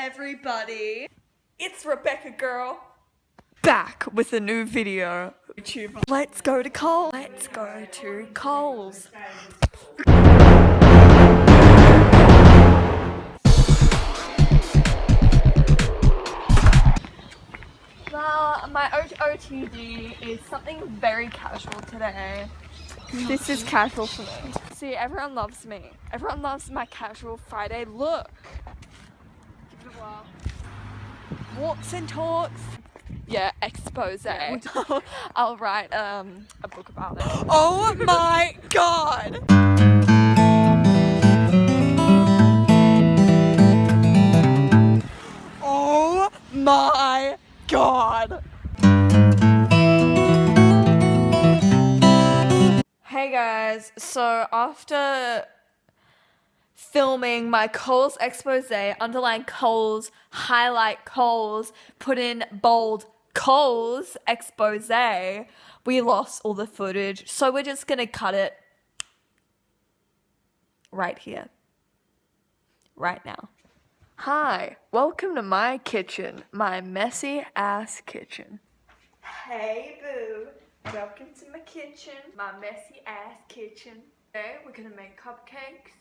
everybody, it's Rebecca girl back with a new video. YouTuber. Let's go to Coles. Let's go to Coles. Now, my OTD is something very casual today. This is casual for me. See, everyone loves me. Everyone loves my casual Friday look. Give it a whirl. Walks and talks. Yeah, expose. Yeah, I'll write a book about it. Oh my god! Oh my god! Hey guys, so after filming my Coles expose, underline Coles, highlight Coles, put in bold Coles expose, we lost all the footage, so we're just gonna cut it right here, right now. Hi, welcome to my kitchen, my messy ass kitchen. Hey boo, welcome to my kitchen, my messy ass kitchen. Today we're gonna make cupcakes,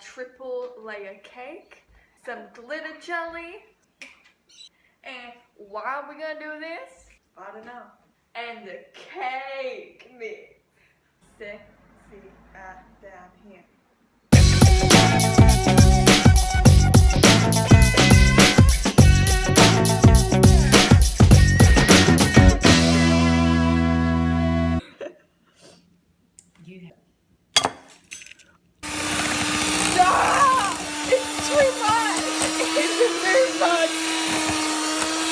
triple layer cake, some glitter jelly, and why are we gonna do this? I don't know. And the cake mix. Sexy down here. It's too much! It's too much!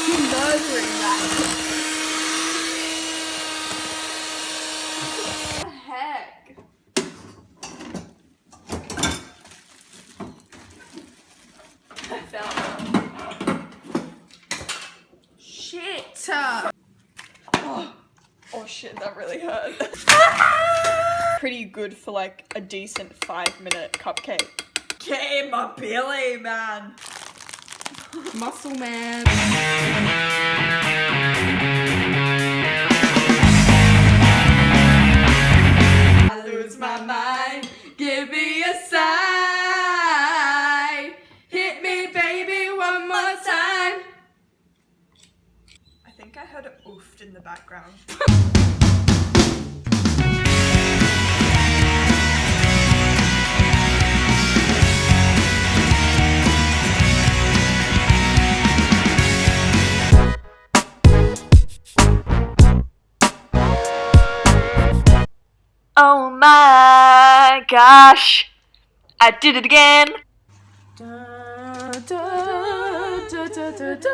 You're murdering that. What the heck? I fell. Shit! Oh shit, that really hurt. Pretty good for like a decent 5-minute cupcake. Okay, my belly, man. Muscle man. I lose my mind. Give me a sign. Hit me, baby, one more time. I think I heard it oofed in the background. Oh my gosh, I did it again. Da, da, da, da, da, da.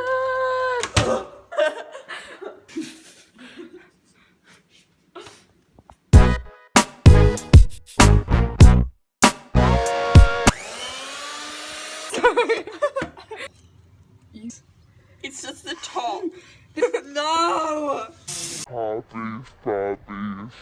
It's just the top. No! Puppies.